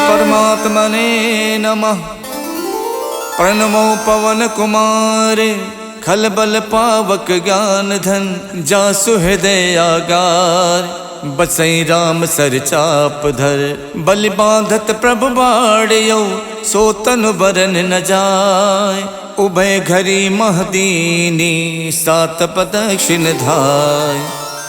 परमात्मने नमः। प्रणमो पवन कुमारे खलबल पावक ज्ञान धन जासु हृदय आगार। बसई राम सर चाप धर बलि बांधत प्रभु बाड़ियो सो तनु बरन न जाय। उभय घरी महदीनी सात प्रदक्षिण धाय।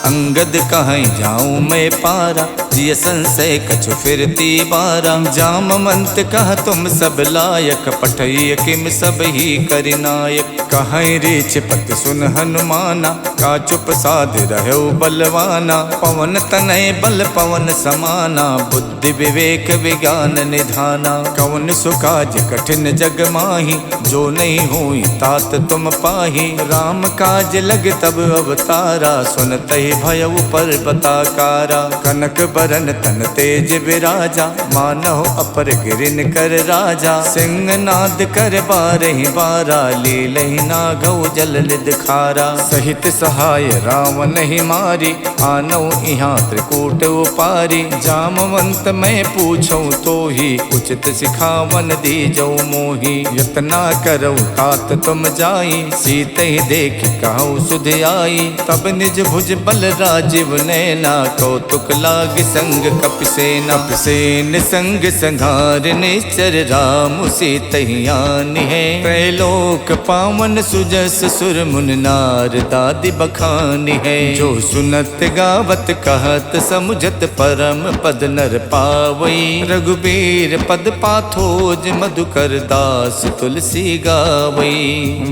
अंगद कहीं जाऊं मैं पारा जिय संशय कछु फिरती बारा। जामवंत कह तुम सब लायक पठय किम सब ही करिनायक। कहीं रीछ पत सुन हनुमाना का चुप साध रहो बलवाना। पवन तनय बल पवन समाना बुद्धि विवेक विज्ञान निधाना। कवन सुकाज कठिन जग माही जो नहीं हुई तात तुम पाही। राम काज लग तब अवतारा सुनते भयउ पर्वताकारा। कनक बरन तन तेज विराजा मानव अपर गिरिन कर राजा। सिंह नाद कर बारहि बारा लीलहि नागौ जल निध खारा। सहित सहाय रावण ही मारी आनौ इहाँ त्रिकूट उपारी। जामवंत मैं पूछूं तो ही उचित सिखावन दीजौ मोही। यतना करौ तात तुम जाई सीते ही देख कहु सुध आई। तब निज भुज बल राजीव नैना कौतुक लाग संग कपिसेना। कपिसेन संग संघार निश्चर राम सीतहियान है। त्रैलोक पावन सुजस सुर मुन नार दादि बखान है। जो सुनत गावत कहत समुझत परम पद नर पावई। रघुबीर पद पाथोज मधुकर दास तुलसी गावई।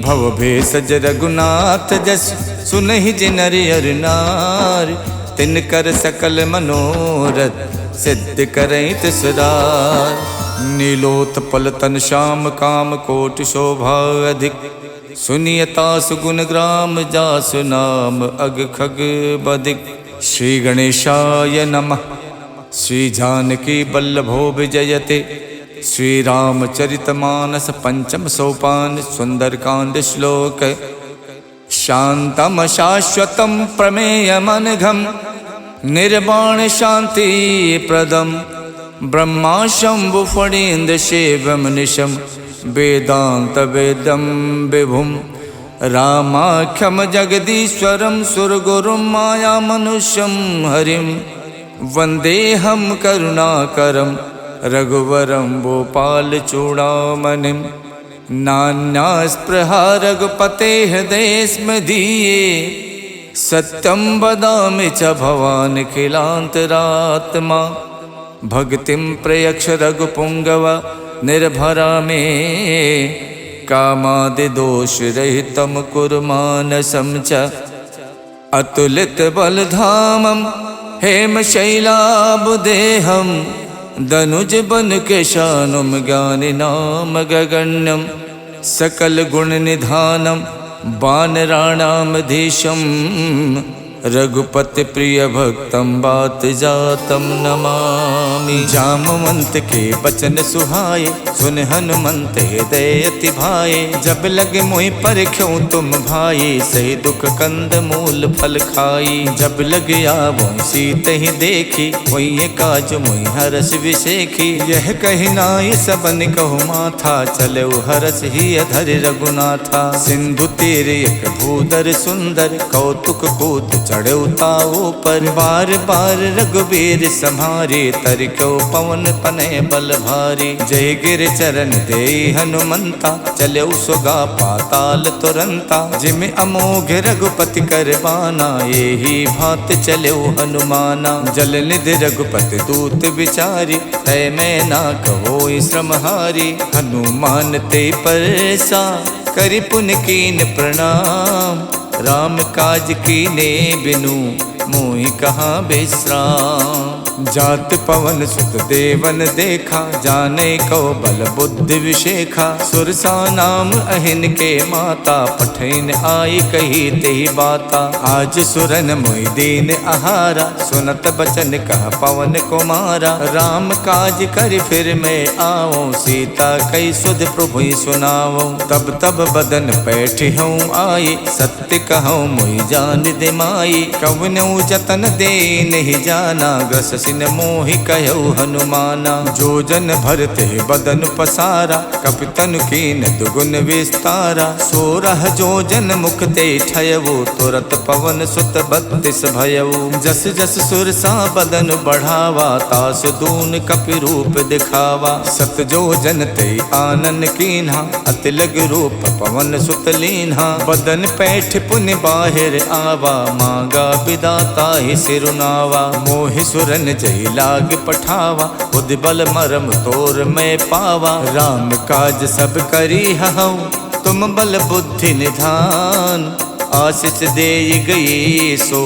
भव भेषज रघुनाथ जस सुनहि जिनर अर नार। तिन कर सकल मनोरथ सिद्ध करई तिसरार। नीलोत्पल तन श्याम काम कोटि शोभा अधिक। सुनियता सुगुण ग्राम जासु नाम अग खग बदिक। श्री गणेशाय नमः। श्री जानकी बल्लभो विजयते। श्री रामचरितमानस पंचम सोपान सुंदरकांड श्लोक। शांतम शाश्वतम प्रमेयमनघम निर्वाण शांति प्रदम। ब्रह्मा शंभु फणीन्द्र शिवम निशम वेदांत वेदम विभुम। रामाख्यम जगदीश्वरम सुरगुरुम माया मनुष्यम हरिम। वंदेहम करुणाकरम रघुवरम भोपाल चूड़ामणिम। नान्या स्पृहा रघुपते हृदय स्म धीये। सत्यम वदामि च भवान् खिलान्तरात्मा। भक्तिं प्रयक्ष रघुपुंगव निर्भरा मे। कामादि दोष रहितं कुरु मानसं च। अतुलित बलधामं हेमशैलाभदेहं। दनुज बन केशानुम ज्ञानि नाम गगण्यम। सकल गुण निधानम वानराणामधीशम। रघुपति प्रिय भक्तम बात जातम नमामि। जामवंत के बचन सुहाए सुन हनुमंत हृदय अति भाए। जब लगे मोहि परख्यों तुम भाई सही दुख कंद मूल फल खाई। जब लग आवो सीत ही देखी वही काज मोहि हरस विशेखी। यह कही नाय सबन कहु माथा चले हरस ही अधर रघुनाथा। सिंधु तीर एक भूधर सुंदर कौतुक कूद चढ़े ताओ पर। बार बार रघुबीर सम्हारे तरको पवन तनय बल भारी। जय गिर चरण दे हनुमंता चले सुगा पाताल तुरंता। जिम अमोघ रघुपति कर बाना यही भात चले हनुमाना। जल निधि रघुपति दूत विचारी तय मैं ना कहो श्रमहारी। हनुमान ते परसा करि पुन कीन प्रणाम। राम काज कीने बिनु मोहि कहाँ विश्राम। जात पवन सुत देवन देखा जाने को बल बुद्धि विशेखा। सुरसा नाम अहिन के माता पठैन आई कही तेहि बाता। आज सुरन मोहि दीन आहारा सुनत बचन कह पवन कुमारा। राम काज कर फिर मैं आओ सीता कई सुध प्रभु सुनाओ। तब तब बदन पैठ हूँ आई सत्य कहूँ मोहि जान दिमाई। कवनौ जतन दे नहीं जाना, ग्रस सिन मोहि कहु हनुमाना। जो जन भरते बदन पसारा, कपितन कीन दुगुन विस्तारा। 16 जो जन मुख ते ठयऊ, तुरत पवन सुत 32 भयऊ। जस जस सुरसा बदन बढ़ावा, तास दून कपि रूप दिखावा। 7 जो जन ते आनन कीन्हा, अति लग रूप पवन सुत लीन्हा। बदन पैठ पुनि बाहिर आवा, मांगा विदाता ही सिरुनावा। मोहि सुरन जय लाग पठावा, बुद्धि बल मरम तोर मैं पावा। राम काज सब करी हऊँ, तुम बल बुद्धि निधान। आशीष दे गई सो,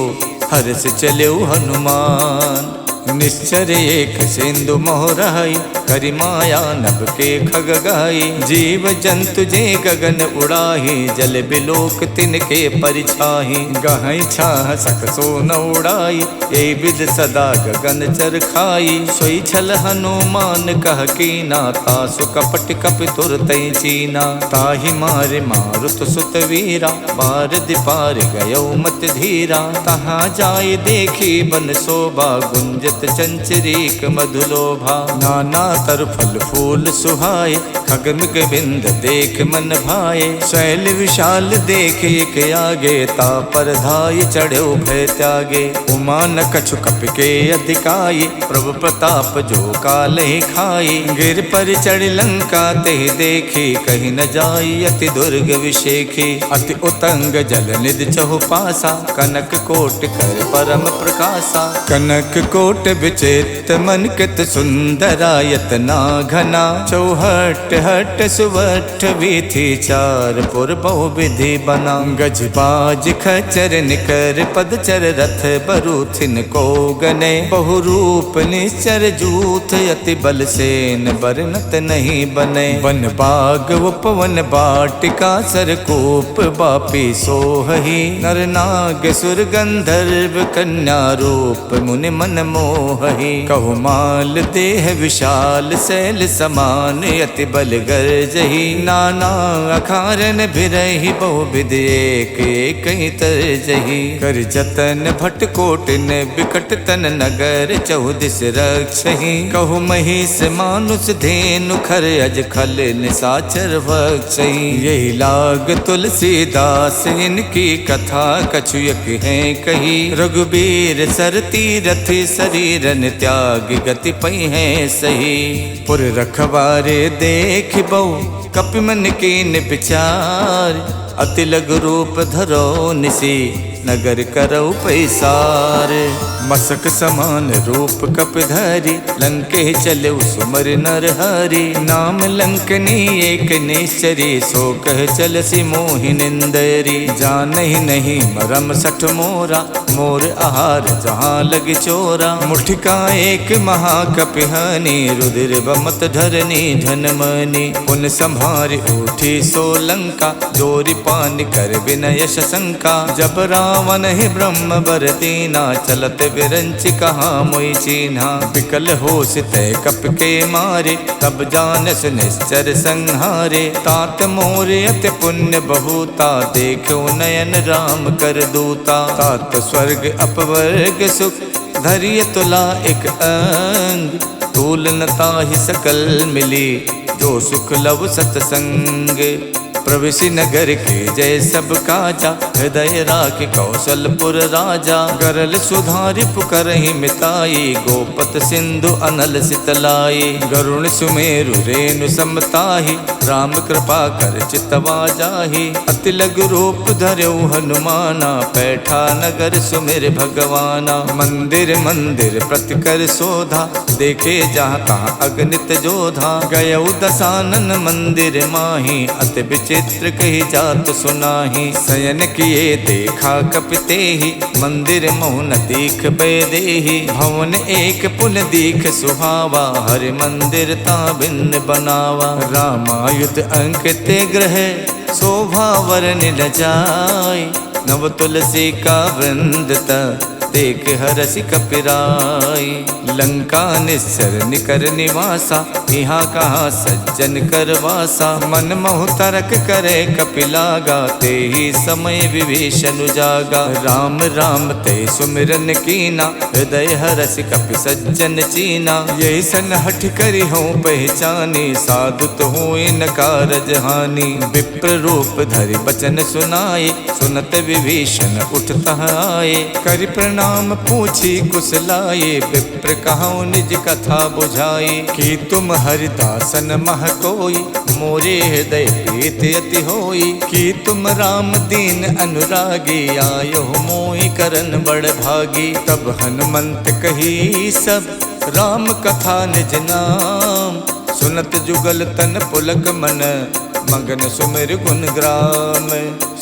हर्ष चलो हनुमान। निश्चर एक सिंधु मोहराई, करि माया नभ के खग गाई। जीव जंतु जे गगन उड़ाही, जल बिलोक तिनके परिछाही। गहई छाह सक सो न उड़ाई, ए विद सदा गगन चर खाई। सोई छल हनुमान कह कीना, तासु कपट कपि तुरतै चीना। ताहि मारे मारुत सुत वीरा, बार दिपार गयो मत धीरा। तहाँ जाय देखी बन शोभा, गुंजत चंचरीक मधुलोभा। नाना तर फल फूल सुहाए, खगमिग बिंद देख मन भाए। शैल विशाल देख एक आगे, ता पर धाय चढ़ो भय त्यागे। उमा न कछु कपि के अधिकाई, प्रभु प्रताप जो काल ही खाई। गिर पर चढ़ लंका ते देखी, कहीं न जाई अति दुर्ग विशेखी। अति उतंग जल निधि चहु पासा, कनक कोट कर परम प्रकाशा। कनक कोट विचित्र मन कित सुंदरायत ना घना। चौहट हट सुवठ वीथी, चार पुर बहु विधि बना। गज बाज खचर निकर पदचर, रथ बरूथिन को गने। बहु रूप निश्चर जूथ, अति बल सेन बरनत नहीं बने। वन बाग उपवन बाटिका, सरकूप बापी सोहही। नर नाग सुर गंधर्व, कन्या रूप मुनि मन मोहही। कहु माल देह विशाल, शैल समान अति बल गर्जही। नाना अखारन भिरहि, बहु विधि एक एक तरजही। कर जतन भट कोटिन, बिकट तन नगर चौदिस रक्षही। कहु महिष मानुष धेनु, खर अज खल निसाचर भक्षही। यही लाग तुलसीदास, इनकी कथा कछुयक है कही। रघुबीर सरती रथि, शरीरन त्याग गति पै है सही। पुर रखवारे देख बहु, कपि मन कीन विचार। अति लघु रूप धरो निसी, नगर करौ पैसार। मसक समान रूप कपिधरि, लंके चलो सुमर नर हरि। नाम लंकनी एक निश्चरी, सो कह चलसी मोहि निंदरी। जानहि नहीं मरम सठ मोरा, मोर आहार जहाँ लग चोरा। मुठिका एक महाकपिहानी, रुधिर बमत धरनी धनमनी। पुन संभार उठी सो लंका, जोरि पान कर विनय शंका। जब रावण ही ब्रह्म बर दीना, चलत विरंच कहाँ मोई चीन्हा। विकल होश तय कप के मारे, तब जानस निश्चर संहारे। तात मोर अति पुण्य बहुता, देखो नयन राम कर दूता। तात स्वर्ग अपवर्ग सुख, धैर्य तुला एक अंग। तूल न ताहि सकल मिली, जो सुख लव सतसंग। प्रविशि नगर के जय सब काजा, हृदय राख कौशलपुर राजा। गरल सुधारि पुकरहि मिताई, गोपत सिंधु अनल सितलाई। गरुण सुमेरु रेणु समताहि, राम कृपा कर चितवा जाहि। अति लघु रूप धर्यो हनुमाना, पैठा नगर सुमिर भगवाना। मंदिर मंदिर प्रति कर शोधा, देखे जहाँ तहाँ अगणित जोधा। गयौ दसानन मंदिर माही, अति चित्र कही जात सुनाही। शयन किए देखा कपिते ही, मंदिर मोहन दीख बेदेही। भवन एक पुन दीख सुहावा, हरि मंदिर ता भिन्न बनावा। रामायुध अंकित ग्रह, शोभा वरन न जाय। नव तुलसी का वृंद देख हरसि कपिराई। लंका निस्सर निकर निवासा, यहाँ कहाँ सज्जन कर वासा। मन मोह तरक करे कपिलागा, ते ही समय विभीषण जागा। राम राम ते सुमिरन कीना, हृदय हरसि कपि सज्जन चीना। यही सन हठ करी हो पहचानी, साधु तो हुए न कारज हानि। विप्र रूप धरि बचन सुनाए, सुनत विभीषण उठता आए। करि प्रणाम पूछी कुशलाए, विप्र कहूँ निज कथा बुझाए। कि तुम हरिदासन मह कोई, मोरे हृदय प्रीत अति होई। कि तुम राम दीन अनुरागी, आयो मोहि करन बड़ भागी। तब हनुमंत कही सब, राम कथा निज नाम। सुनत जुगल तन पुलक मन, मगन सुमिर गुण ग्राम।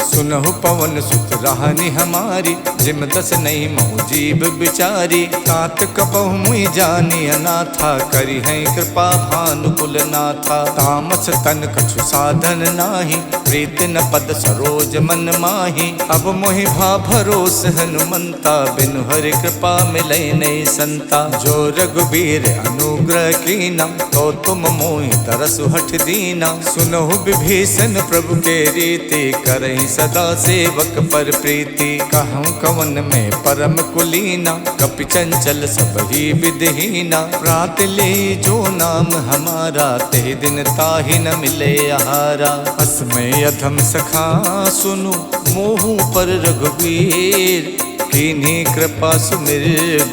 सुनहु पवन सुत राहनि हमारी, जिम दस नहीं मोह जीव बिचारी। तात कपहु मुई जानी अनाथा, करी है कृपा भानुकुल नाथा। तामस तन कछु साधन नाही, प्रीत न पद सरोज मन माही। अब मोहि भा भरोस हनुमंता, बिनु हरि कृपा मिलै नहीं संता। जो रघुबीर अनुग्रह कीना, तो तुम मोहि तरसु हठ दीना। सुनहु विभीषण प्रभु के रीति, करहि सदा सेवक पर प्रीति। कहूँ कवन में परम कुलीना, कपि चंचल सब ही विधहीना। प्रात ले जो नाम हमारा, ते दिन ताहि न मिले आहारा। असमय अधम सखा सुनु, मोहु पर रघुवीर। कीन्ही कृपा सुमिर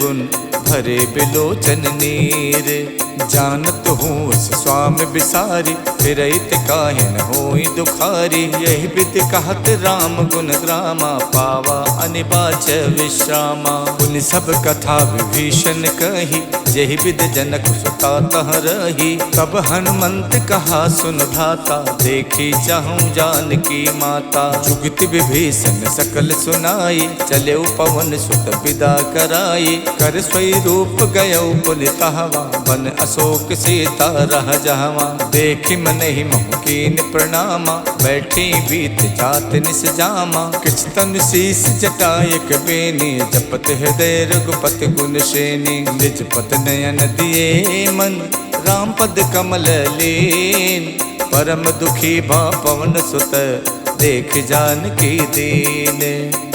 गुण, भरे बिलोचन नीर। जानत हूँ उस स्वामी बिसारी, फिरैत काहे न होई दुखारी। यही विधि कहत राम गुण ग्रामा, पावा अनिबाच विश्रामा। पुनि सब कथा विभीषण कही, यही विधि जनक सुता तह रही। तब हनुमंत कहा सुन भ्राता, देखी चाहूँ जानकी माता। जुगत विभीषण सकल सुनाई, चले पवन सुत विदा कराई। कर स्वई रूप गयो पुनितहवा, बन अशोक सीता रह जहवा। देखि मन ही मोह कीन प्रणामा, बैठी बीत जात निस जामा। किछ तन शीस जटायक बेनी, जपत हृदय रघुपति गुण श्रेणी। निज पत नयन दिए मन, राम पद कमल लीन। परम दुखी भा पवन सुत, देख जानकी दीन।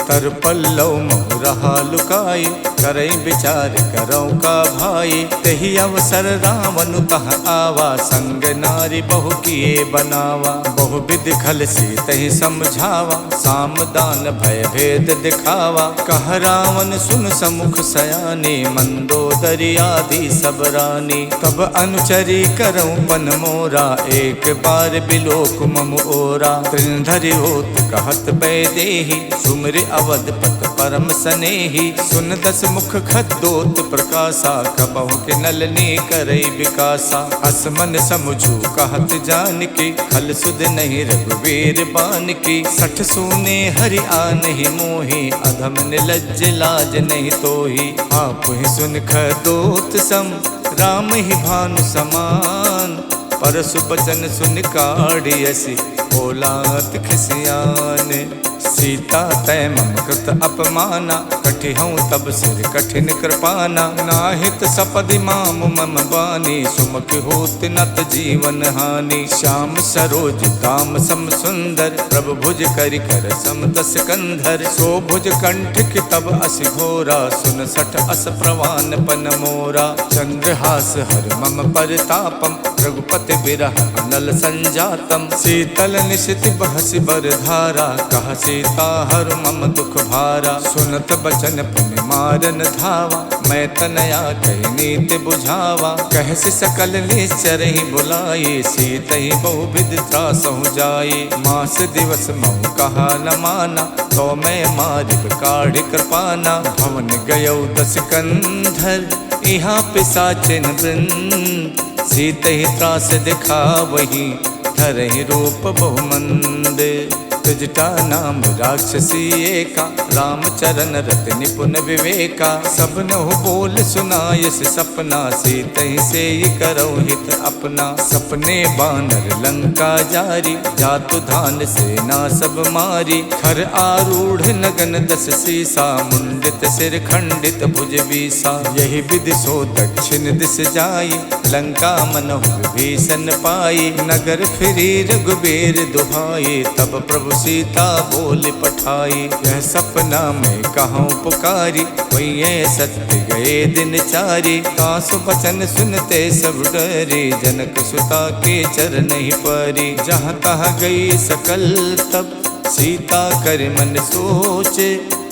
तर पल्लव मोह रहा लुकाई, करई विचार करौ का भाई। तही अवसर रावण तह आवा, संग नारी बहु किए बनावा। बहु विधि खल सी तही समझावा, साम दान भय भेद दिखावा। कह रावण सुन समुख सयानी, मंदोदरी आदि सब रानी। तब अनुचरी करौ पन मोरा, एक बार बिलोक मम ओरा। त्रिनधरि होत कहत बैदेही, सुमिर अवधपत परम सनेही। सुन दस मुख खद्दोत प्रकाशा, कबहु के नलनी करई विकासा। असमन समझू कहत जानकी, खल सुध नहीं रघुवीर बानकी। सठ सूने हरि आनहि मोहि, अधम निलज्ज लाज नहीं तोहि। आप ही सुन खद्दोत सम, राम ही भानु समान। परसु बचन सुन काढ़ियसि, बोलात खिसियान। सीता तय मम कृत अपमाना, कठिहऊँ तब सिर कठिन कृपाना। नाहित सपदि माम मम बानी, सुमुख होत नत जीवन हानि। श्याम सरोज दाम सम सुंदर, प्रभु भुज करि कर सम दस कंधर। सो भुज कंठ की तब असि घोरा, सुन सठ अस प्रवान पन मोरा। चंद्रहास हर मम परितापम, रघुपति बिरह अनल संजातम। शीतल निशित बहसि बर धारा, कह सीता हर मम दुख भारा। सुनत बचन पुनि मारन धावा, मैं तनया कही नीति बुझावा। कहसि सकल निश्चर ही बुलाई, सीत ही बहु विधि त्रासहु जाई। मास दिवस महु कहा न माना, तो मैं मारिब काढ़ि कृपाना। भवन गयो दस कंधर, यहाँ पिशाचिन वृंद। सीत ही त्रास दिखा वही, धरहि रूप बहुमंद। जटा नाम राक्षसी एका, रामचरण रत निपुण विवेका। सबनहु बोल सुनायस सपना, सीतहि से करौ हित अपना। सपने बानर लंका जारी, जातु धान सेना सब मारी। खर आरूढ़ नगन दस सीसा, मुंडित सिर खंडित भुज बीसा। यही विधि सो दक्षिण दिस जाई, लंका मनहु विभीषण पाई। नगर फिरी रघुबीर दुहाई, तब प्रभु सीता बोल पठाई। यह सपना में कहूँ पुकारी, वही सत्य गए दिन चारी। कासु बचन सुनते सब डरी, जनक सुता के चरण ही परी। जहाँ तहाँ गई सकल तब, सीता कर मन सोचे।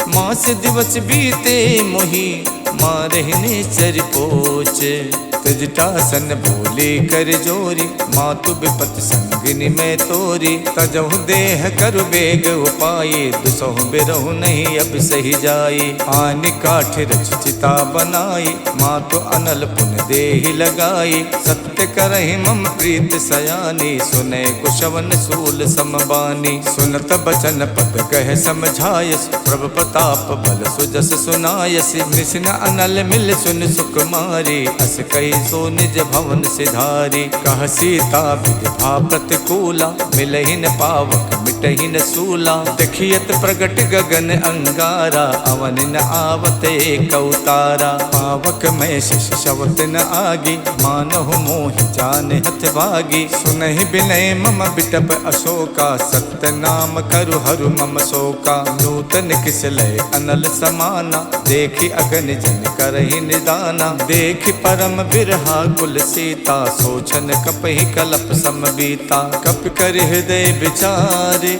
मास दिवस बीते मोही, मारहिने चर पोचे। तजटासन बोले कर जोरी, मातु विपत संगिनी में तोरी। तजहु देह कर बेग उपाये, दुसहु बिरहु नहीं अब सही जाई। आनि काठ रच चिता बनाई, मातु अनल पुन देहि लगाई। सत्य करहि मम प्रीत सयानी, सुने कुशवन सूल समबानी। सुनत बचन पद कह समझायस, प्रभु प्रताप बल सुजस सुनायस। निसिन अनल मिल सुन सुकुमारी, अस कही सो निज भवन सिधारी। कह सीता विधि प्रतिकूला, मिलहि न पावक मिटहि न सूला। देखियत प्रगट गगन अंगारा, अवन न आवत एक अवतारा। पावक में शिष शवत न आगी, मानहु मोहि जान हथ भागी। सुनहि बिनय मम बिटप अशोका, सत्य नाम करु हरु मम शोका। नूतन किसलय अनल समाना, देखि अगन जन करहि निदाना। देखि परम बिरहा कुल सीता, सोचन कपहि कलप समबीता। कप कर हृदय विचारे,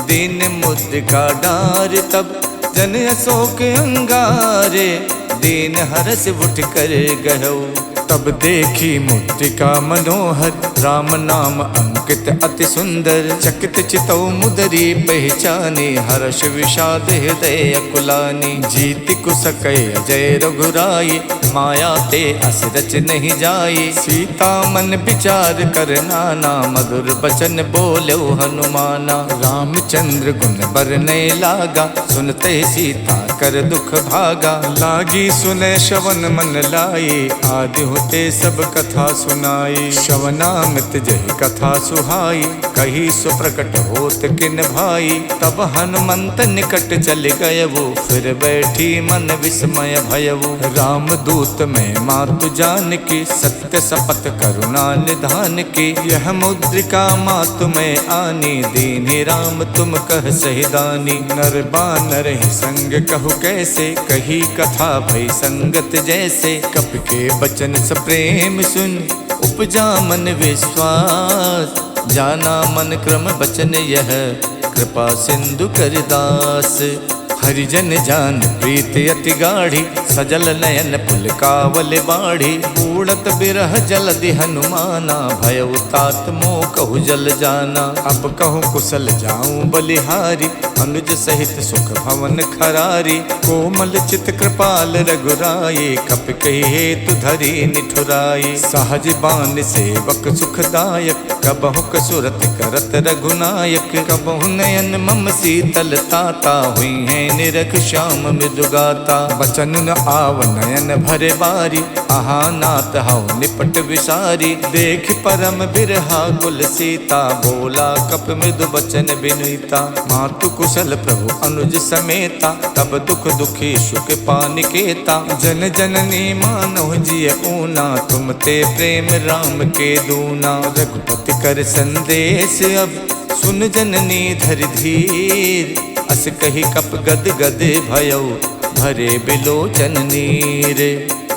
दीन मुद्रिका डार। तब जन अशोक अंगारे, दीन हरस उठ कर गहौ। तब देखी मुद्रिका मनोहर, राम नाम अंकित अति सुंदर। चकित चितौ मुदरी पहचानी, हर्ष विषाद हृदय अकुलानी। जीति कुसकय अजय रघुराई, माया ते अस रच नहीं जाई। सीता मन विचार कर नाना, मधुर बचन बोलो हनुमाना। रामचंद्र गुण बरनय लागा, सुनते सीता कर दुख भागा। लागी सुने श्रवण मन लाई, आदि होते सब कथा सुनाई। श्रवणामृत जहि कथा सुहाई, कही सुप्रकट होत किन भाई। तब हनुमंत निकट चल गयवो, फिर बैठी मन विस्मय भयवो। राम दूत में मातु जान की, सत्य शपथ करुणा निधान की। यह मुद्रिका मातु में आनी, दीन्हि राम तुम कह सहिदानी। नर बानर ही संग कहु कैसे, कही कथा भई संगत जैसे। कप के बचन स प्रेम सुन, उपजा मन विश्वास। जाना मन क्रम बचन यह, कृपा सिंधु कर दास। हरिजन जान प्रीत अति गाढ़ी, सजल नयन पुलकावल बाढ़ी। उड़त बिरह जलधि हनुमाना, भयउ तात मोह कहु जल जाना। अब कहूँ कुशल जाऊं बलिहारी, अनुज सहित सुख भवन खरारी। कोमल चित कृपाल रघुराई, कप कही हेतु धरी निठुराई। सहज बान सेवक सुखदायक, कबहु कसुरत करत रघुनायक। कबहु नयन मम शीतल ताता, हुई है निरख श्याम मृदुगाता। बचन न आव नयन भरे बारी, आहा नाथ हऊ निपट विसारी। देख परम बिरहा कुल सीता, बोला कप मृदु बचन बिनुता। मातु कुशल प्रभु अनुज समेता, तब दुख दुखी सुख पानिकेता। जन जननी मानव जिय ऊना, तुम ते प्रेम राम के दूना। रघुपति कर संदेश अब, सुन जननी धर धीर। अस कही कप गद गद भयउ, भरे बिलोचन नीर।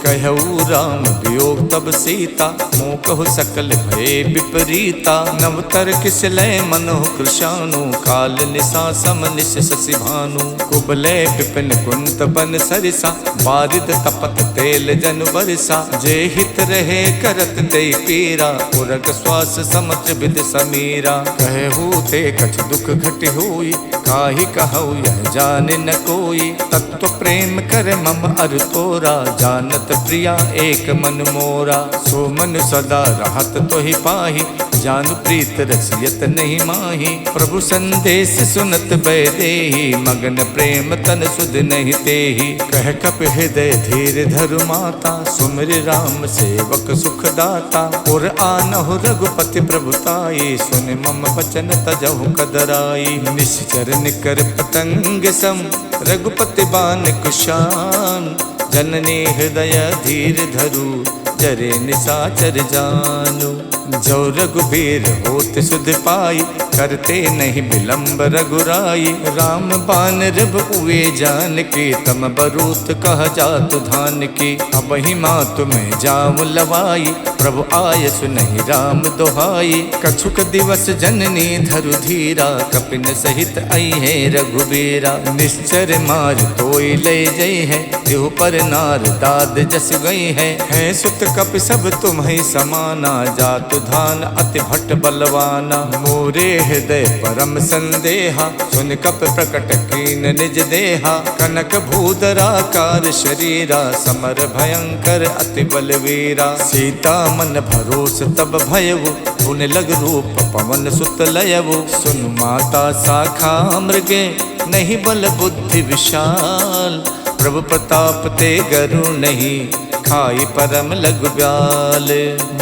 कहऊ राम वियोग तब सीता, मोह कहु सकल भय विपरीता। नवतर किसलय मनोह कृशानु, काल निशा सम निश शशि भानु। कुबलय विपिन कुंत बन सरिसा, बारिद तपत तेल जन बरसा। जे हित रहे करत ते पीरा, उरग श्वास समुद्र विद समीरा। कहू ते कछ दुख घट होई, काहि कहऊ यह जाने न कोई। तत्व प्रेम कर मम अर तोरा, जानत प्रिया एक मन मोरा। सो मन सदा रहत तो ही पाही, जानु प्रीत रसियत नहीं माही। प्रभु संदेश सुनत बैदेही, मगन प्रेम तन सुध नहीं तेही। कह कप हृदय धीर धरु माता, सुमिर राम सेवक सुख दाता। और आनहु रघुपति प्रभुताई, सुन मम बचन तजहु कदराई। निश्चर निकर पतंग सम, रघुपति बान कुशान। जननी हृदय धीर धरु, जरे निसाचर जानु। जो रघुबीर होत सुध पाई, करते नहीं विलंब रघुराई। राम बान रब उए जान की, तम बरूत कह जातु धान की। अब ही माँ तुम्हें जाऊं लवाई, प्रभु आय सुनहि राम दोहाई। कछुक दिवस जननी धरु धीरा, कपिन सहित आई है रघुबीरा। निश्चर मार तोई ले जई है, देहु पर नार दाद जस गई है। सुत कप सब तुम्हें समाना, जातु धान अति भट्ट बलवाना। मोरे हृदय परम संदेहा, सुन कप प्रकट कीन निज देहा। कनक भूधराकार शरीरा, समर भयंकर अति बलवीरा। सीता मन भरोस तब भयउ, पुन लग रूप पवन सुत लयउ। सुन माता शाखा मृगे, नहीं बल बुद्धि विशाल। प्रभु प्रताप ते गरु नहीं, खाई परम लघु ब्याल।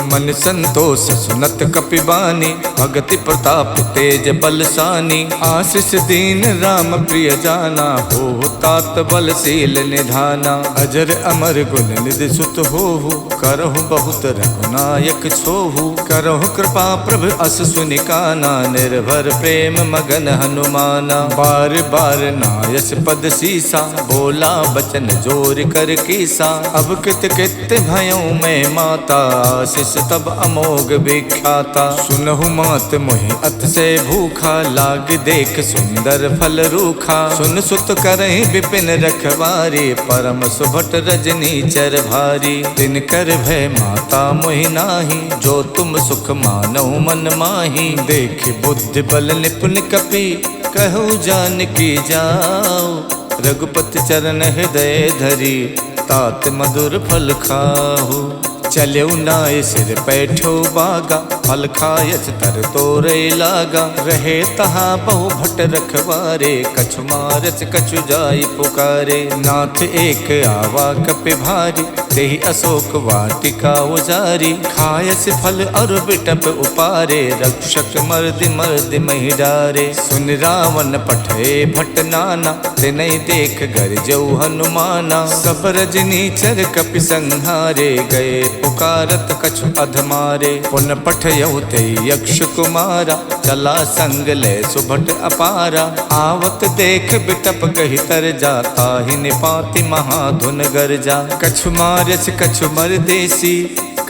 मन संतोष सुनत कपिबानी, भगति प्रताप तेज बलसानी। आशीष दीन राम प्रिय जाना, हो तात बलशील निधाना। अजर अमर गुण निधि सुत होहु, करहु बहुत रघुनायक छोहु। करहु कृपा प्रभु अस सुनिकाना, निर्भर प्रेम मगन हनुमाना। बार बार नायस पद सीसा, बोला बचन जोर कर कीसा। अब कित कित भयों मैं माता, आशीष तब अमोघ विख्याता। सुनहु मात मोहि अत से भूखा, लाग देख सुंदर फल रूखा। सुन सुत करहि विपिन रखवारी, परम सुभट रजनी चर भारी। तिन कर भय माता मोहि नाही, जो तुम सुख मानौ मन माही। देख बुद्धि बल निपुण कपि, कहु जानकी जाओ। रघुपति चरण हृदय धरी, तात मधुर फल खाहु। चलऊ नाय सिर पैठो बागा, फल खायच तर तोरे लागा। रहे तहा बहु भट रखवारे, कछु मारच कछु जाई पुकारे। नाथ एक आवा कपि भारी, देहि अशोक वाटिका उजारी। खायस फल और बिटप उपारे, रक्षक मर्दि मर्दि महि डारे। सुन रावण पठे भट नाना, तिनहि देख गरजऊ हनुमाना। सब रजनीचर कपि संहारे, गए पुकारत कछु अधमारे। पुन पठयउ ते यक्ष कुमारा, चला संग ले सुभट अपारा। आवत देख बिटप कहि तर जाता, ही निपाति महाधुन गरजा। कछु मारच कछु मरदेसी,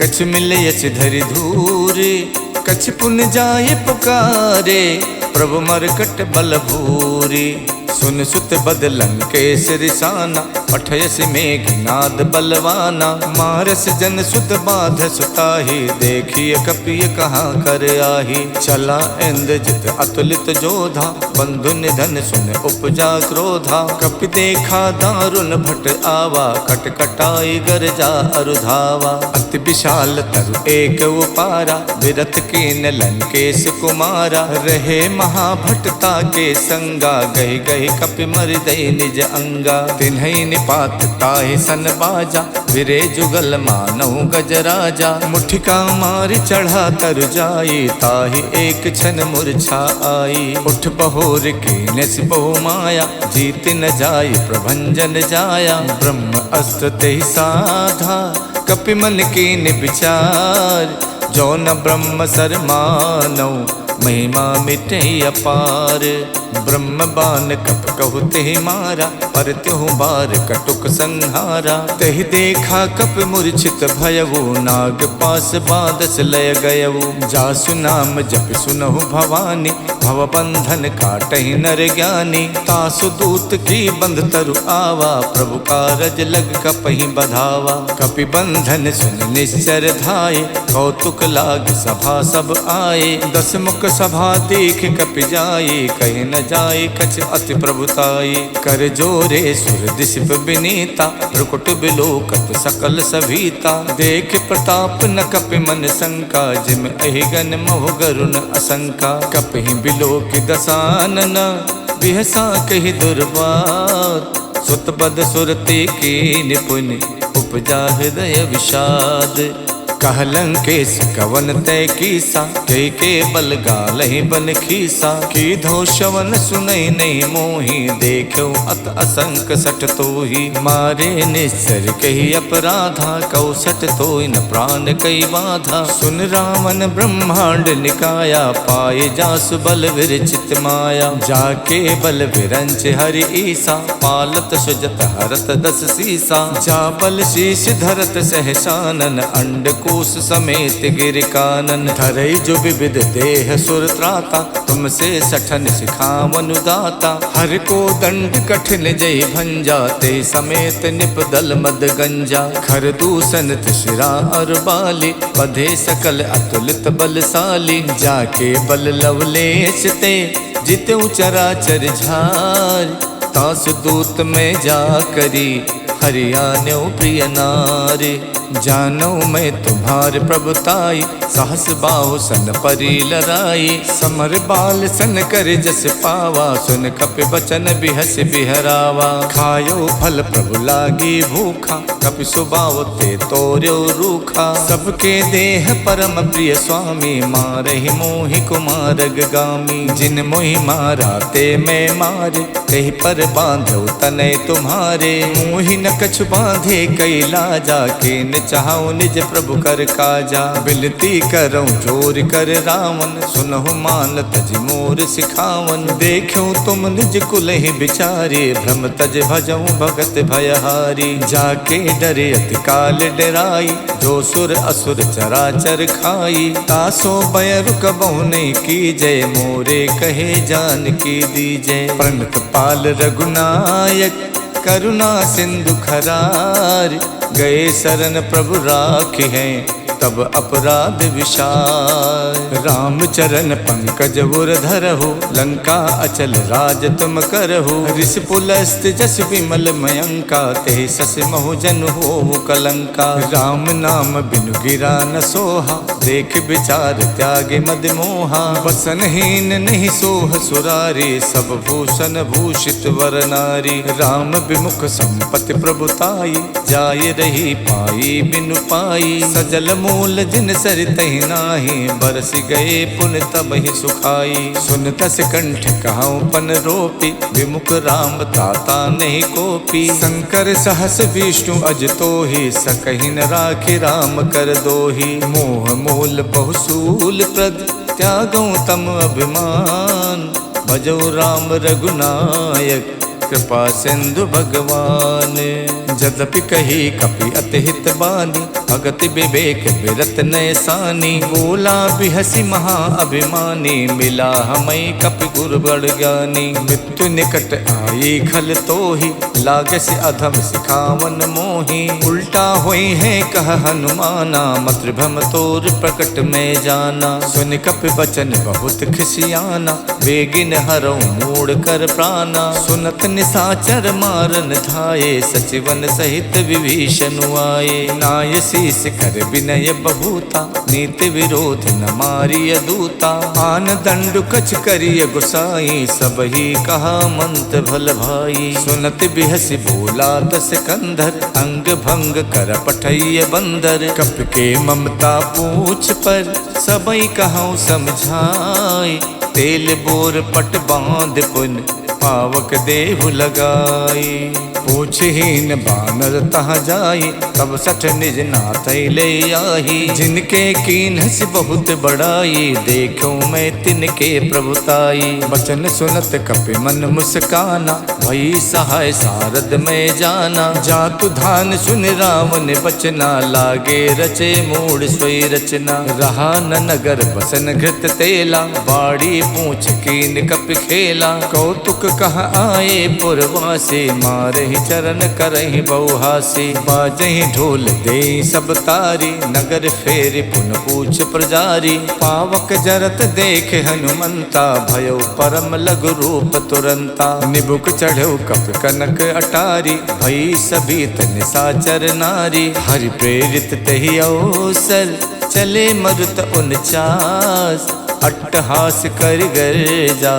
कछु मिलयच धरि धूरे। कछु पुन जाय पुकारे, प्रभु मरकट बल भूरी। सुन सुत बदलन के सिरसाना, पठयस मेघनाद बलवाना। मारस जन सुत बाध सुताही, देखिए कपिय कहाँ कर आही। चला इंद्रजित अतुलित जोधा, बंधु निधन सुन उपजा क्रोधा। कपि देखा दारुण भट आवा, कटकटाई गरजा अरुधावा। अति विशाल तरु एक उपारा, विरथ कीन लंकेश कुमारा। रहे महाभटता के संगा, गहि गहि कपि मर दई निज अंगा। तिन्हई निपात ताहि सन बाजा, विरे जुगल मानहु गजराजा। मुठिका मारि चढ़ा तर जाई, ताहि एक क्षण मूर्छा आई। उठ बहोर कीने बहु माया, जीत न जाय प्रभंजन जाया। ब्रह्म अस्त्र तेहि साधा, कपि मन कीन विचार। जो न ब्रह्म सर मानौ, महिमा मिटे अपार। ब्रह्म बान कप कहु तेहि मारा, पर त्यों बार कटुक संहारा। तेहि देखा कप मूर्छित भयउ, नाग पास बादस लय गयउ। जासु नाम जप सुनहु भवानी, भव बंधन काटहि नर ज्ञानी। तासु दूत की बंध तरु आवा, प्रभु कारज लग कपहि बधावा। कपि बंधन सुन निश्चर धाये, कौतुक लाग सभा सब आए। 10 मुख सभा देख कपि जाए, कहीं न जाए कछ अति प्रभुताई। कर जोरे सुर दिशप विनीता, प्रकुट बिलोकत सकल सभीता। देख प्रताप न कपि मन शंका, जिम अहिगन मोह गरुण असंका। कपि बिलोक दसानन, बिहसा कहि दुर्बात। सुत पद सुरते की निपुण, उपजा हृदय विषाद। कहलंकेश कवन तय कीसा, के बल गालहि बन खीसा। की धो शवन सुनई नहीं मोही, देखो अत असंक सट तोही। मारे निश्चर कही अपराधा, कौसट तोय न प्राण कई बाधा। सुन रावण ब्रह्मांड निकाया, पाए जासु बल विरचित माया। जाके बल विरंच हरि ईसा, पालत सुजत हरत 10 सीसा। जा बल शीश धरत सहसानन, अंड कोश समेत गिर कानन। धरई जो विविध देह सुर त्राता, तुमसे सठन सिखावन दाता। हर को दंड कठिन जय भंजा, ते समेत निप दल मद गंजा। खर दूषण शिरा और बाली, बधे सकल अतुलित बलशाली। जाके बल लवलेश ते, जितु चराचर झार। तासु दूत में जा करी, हरियाण्यो प्रिय नारी। जानो मैं तुम्हार प्रभुताई, सहस बाहु सन परी लराई। समर बाल सन कर जस पावा, सुन कपि बचन बिहस बिहरावा। खायो फल प्रभु लागी भूखा, कपि सुबाव ते तोर्यो रूखा। सबके देह परम प्रिय स्वामी, मारहि मोहि कुमारग गामी। जिन मोहि मारा ते मैं मारे, कहीं पर बांधो तनय तुम्हारे। मोहि न कछु बांधे कई लाजा, के न चाहूं निज प्रभु कर काजा। बिनती करऊं जोर कर रावण, सुनहु मान तज मोर सिखावन। देखूं तुम निज कुल ही बिचारे, भ्रम तज भजऊं भगत भयहारी। जाके डरे अति काल डराई, जो सुर असुर चराचर खाई। तासो भय रुकबहु नहीं कीजय, मोरे कहे जान की दीजय। प्रणत पाल रघुनायक, करुणा सिंधु खरार। गए शरण प्रभु राखे हैं, तब अपराध विशाल। राम चरण पंकज उर धरहु, लंका अचल राज तुम करहु। ऋषि पुलस्त जस विमल मयंका, ते सस महु जन हो कलंका। राम नाम बिनु गिरा न सोहा, देख विचार त्यागे मद मोहा। वसनहीन नहीं सोह सुरारी, सब भूषण भूषित वर नारी। राम विमुख संपत्ति प्रभुताई, जाय रही पाई बिनु पाई। सजल मूल जिन सरितहि नाही, बरस गए पुन तब ही सुखाई। सुन तस कंठ कहाऊं पन रोपी, विमुख राम ताता नहीं कोपी। शंकर सहस विष्णु अज तोहि, सकहि न राखि राम कर दोहि। मोह मूल बहुसूल प्रद, त्यागऊं तम अभिमान। भजो राम रघुनायक, कृपा सिंधु भगवान। जदपि कही कपि अति हित बानी, भगति विवेक बिरत नयसानी। बोला बिहसी महा अभिमानी, मिला हमें कपि गुरु बड़ ज्ञानी। मृत्यु निकट आई खल तोहि, लागस अधम सिखावन मोहि। उल्टा होई है कह हनुमाना, मातृभम तोर प्रकट में जाना। सुन कपि बचन बहुत खिसियाना, बेगिन हरऊं मूड़ कर प्राणा। सुनत निसाचर मारन धाये, सचिवन सहित विभीषण आए। नाय शीस कर विनय बहुता, नीति विरोध न मारिय दूता। आन दंडु कछ करिय गुसाई, सब ही कहा मंत भल भाई। सुनत बिहसी बोला 10 कंधर, अंग भंग कर पठैय बंदर। कप के ममता पूछ पर, सबई कहूँ समझाई। तेल बोर पट बांध पुन, पावक देहु लगाई। पूछहीन बानर तहाँ जाई, तब सठ निज नाथ ले आही। जिनके कीन्हस बहुत बड़ाई, देखूं मैं तिनके प्रभुताई। बचन सुनत कपि मन मुस्काना, भई सहाय सारद में जाना। जा मातु धान सुन रावण बचना, लागे रचे मूड सोई रचना। रहा न नगर बसन घृत तेला, बाड़ी पूछ कीन कप खेला। कौतुक कह आए पुरवासी, मारहि चरण करहि बहुहासी। बाजहि ढोल दे सब तारी, नगर फेरि पुन पूछ प्रजारी। पावक जरत देख हनुमंता, भयो परम लघु रूप तुरंता। निबुक चढ़ो कप कनक अटारी, भई सभीत निसाचर नारी। हरि प्रेरित तहि अवसर, चले मरुत 49। अट्टहास कर गर्जा,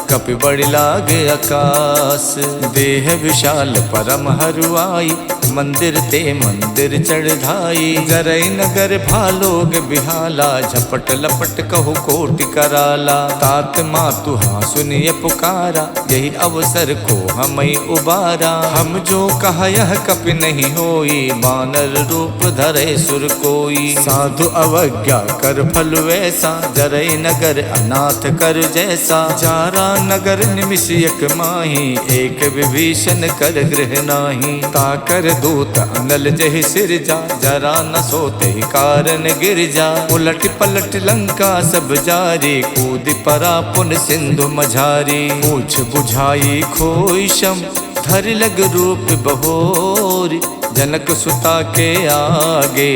कपि बड़ लाग आकाश। देह विशाल परम हरुआई, मंदिर ते मंदिर चढ़ाई। जरई नगर भालोग बिहाला, झपट लपट कहु कोटि कराला। तात मातु हाँ सुनिय पुकारा, यही अवसर को हमई उबारा। हम जो कहा यह कपि नहीं होई, बानर रूप धरे सुर कोई। साधु अवज्ञा कर फल वैसा, जरई नगर अनाथ कर जैसा। जारा नगर निमिषयक माही, एक विभीषण कर गृह नाही। ताकर दूत अनल जहि सिरजा, जरा न सोते कारण गिर जा। उलट पलट लंका सब जारी, कूद परा पुन सिंधु मझारी। पूछ बुझाई खोई शम, धर लग रूप बहोरी। जनक सुता के आगे,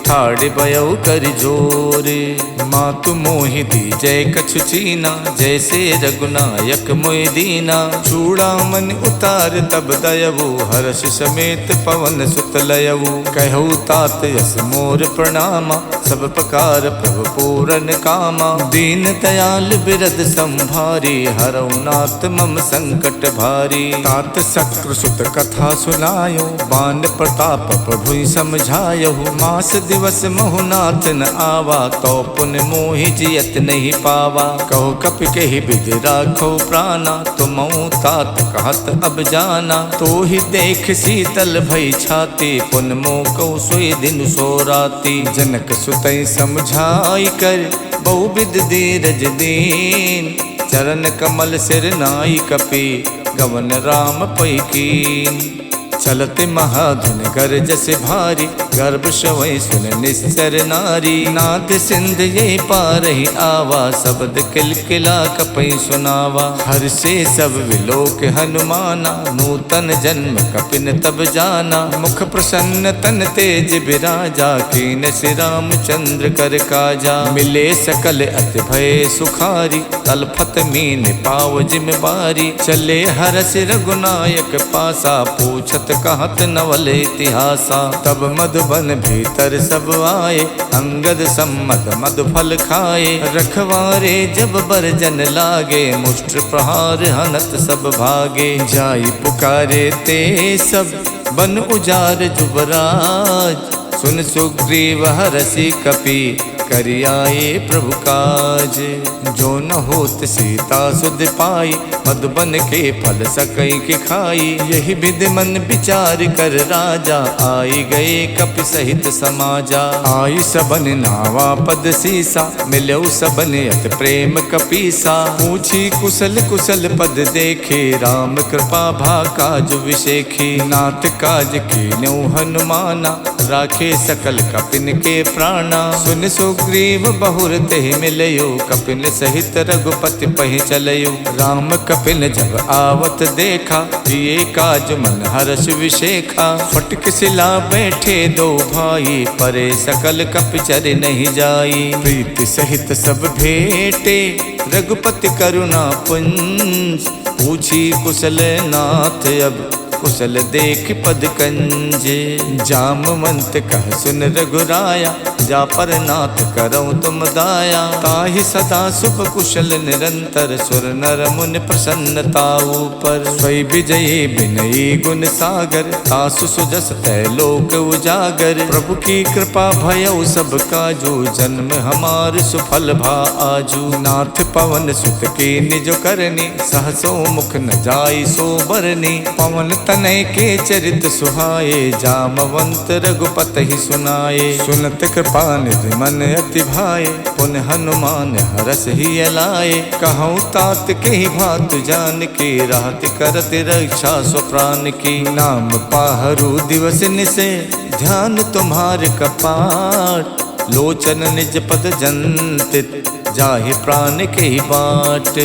ठाड़ बयऊ कर जोरे। मातु मोहि दीजय कछु चीना, जैसे रघुनायक मोहि दीना। चूड़ामन उतार तब दयवु, हर्ष समेत पवन सुत लयवु। कहु तात यस मोर प्रणामा, सब प्रकार प्रभु पूरन कामा। दीन दयाल बिरद संभारी, हरऊ नाथ मम संकट भारी। तात शक्रु सुत कथा सुनायो, बान प्रताप प्रभु समझायो। मास दिवस महुनाथ न आवा, तो पुन मोहि जियत नहीं पावा। कहो कपि कहि विधि राखो प्राणा, तुम तात कहत अब जाना। तो ही देख शीतल भई छाती, पुन मोह कहु सोई दिन सो राती। जनक सुतई समझाई कर, बहुविध धीरज दीन। चरण कमल सिर नाई कपि, गवन राम पै कीन। चलते महाधुन गरजस भारी, गर्भ शवै सुन निस्तर नारी। नाद सिंध ये पारहि आवा, शब्द किलकिला कपै सुनावा। हर से सब विलोक हनुमाना, नूतन जन्म कपिन तब जाना। मुख प्रसन्न तन तेज बिराजा, कीन श्री रामचंद्र कर काजा। मिले सकल अति भय सुखारी, तलफत मीन पाव जिम बारी। चले हरस रघुनायक पासा, पूछत कहत नवल इतिहासा। तब मधुबन भीतर सब आए, अंगद सम्मत मधु फल खाए। रखवारे जब बरजन लागे, मुष्ट प्रहार हनत सब भागे। जाई पुकारे ते सब, बन उजार जुबराज। सुन सुग्रीव हरषि कपि, करियाए प्रभु काज। जो न होत सीता सुध पाई, मधुबन के फल सकई के खाई। यही विधि मन विचार कर राजा, आई गए कपि सहित समाजा। आई सबन नावा पद सीसा, मिलऊ सबन अत प्रेम कपीसा। पूछी कुशल कुशल पद देखे, राम कृपा भा काज विशेखी। नाथ काज कीन्यौ हनुमाना, राखे सकल कपिन के प्राणा। सुन सुग्रीव बहुर तेहि मिलयो, कपिन सहित रघुपति पहि चलयो। राम कपिन जब आवत देखा, जिए काज मन हर्ष विशेखा। फटक सिला बैठे दो भाई, परे सकल कपि चर नहीं जाई। प्रीति सहित सब भेटे, रघुपति करुणा पुंज। पूछी कुशल नाथ अब, कुशल देख पद कंजे। जामवंत कह सुन रघुराया, जा पर नाथ करऊँ तुम दाया। ताहि सदा शुभ कुशल निरंतर, सुर नर मुनि प्रसन्नता ऊपर। स्वै विजयी विनयी गुण सागर, तासु सुजस तै लोक उजागर। प्रभु की कृपा भयउ सब काजू, जन्म हमार सुफल भा आजू। नाथ पवन सुत की निज करनी, सहसो मुख न जाई सो बरनी। पवन तनय के चरित सुहाए, जामवंत रघुपत ही सुनाए। सुनत कृपा निधि मन अति भाए, पुन हनुमान हरस ही अलाए। कहूँ तात के ही भात जान के, राहत करत रक्षा स्व प्राण की। नाम पाहरु दिवस निसे, ध्यान तुम्हारे कपाट। लोचन निज पद जंतित, जाहि प्राण के ही बाट।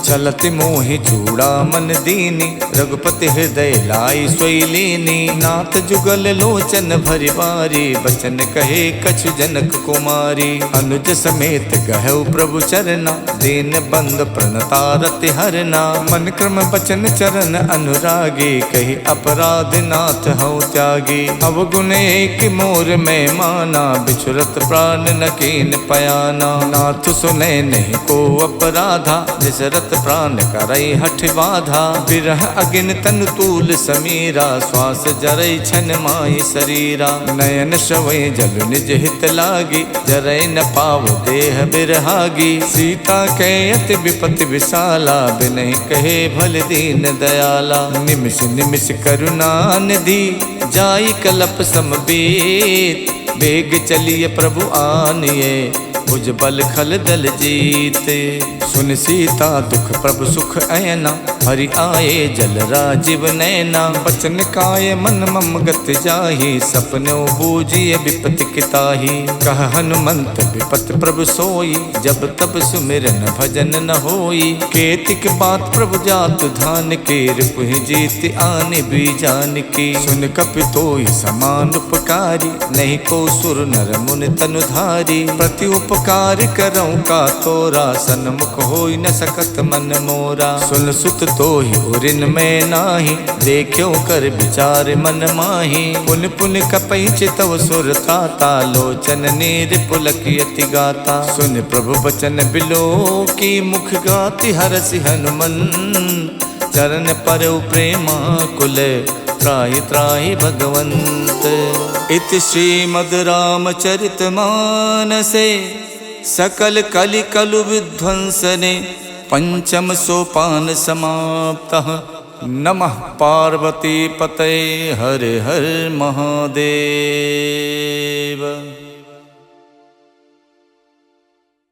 चलत मोहि चूड़ा मन दीनी, रघुपति हृदय लाई सोई लीनी। नाथ जुगल लोचन भरि बारी, बचन कहे कछु जनक कुमारी। अनुज समेत गहु प्रभु चरना, दीन बंद प्रणतारति हरना। मन क्रम बचन चरण अनुरागी, कही अपराध नाथ हऊँ त्यागी। अवगुण एक मोर में माना, बिछुरत प्राण न कीन पयाना। नाथ सुने नहीं को अपराधा, निसरत प्राण करई हठ बाधा। बिरह अगिन तनु तूल समीरा, श्वास जरई छन माई शरीरा। नयन श्रवै जल निज हित लागी, जरई न पाव देह बिरहागी। सीता के अति विपति विशाला, बिनहि कहे भल दीन दयाला। निमिष निमिष करुणा निधि, जाई कलप समबीत। बेग चलिए प्रभु आनिए, भुज बल खल दल जीते। सुन सीता दुख प्रभु सुख ऐना, हरि आए जल राजीव नैना। बचन काय मन मम गत जाहि, सपनो बूझिए विपति किताहि। कह हनुमंत विपत प्रभु सोई, जब तब सुमिरन भजन न होई। केतिक बात प्रभु जातु धान के, रिपुहि जीत आने भी जान की। सुन कपितोई समान उपकारी, नहीं को सुर नर मुनि तनुधारी। प्रति उपकार करऊँ का तोरा, सन्मुख होई न सकत मन मोरा। सुन सुत तो ही उरिन में नाही, देखो कर विचार मन माही। पुन पुन कपई चितव सुर ताता, लोचन नीर पुलक यति गाता। सुन प्रभु बचन बिलो की, मुख गाति हरसि हनुमंत। चरण पर प्रेमा कुल, त्राहि त्राहि भगवंत। इति श्रीमद् रामचरित मानसे, सकल कलि कलु विध्वंसने। पंचम सोपान समाप्तः। नमः पार्वती पतये, हर हर महादेव।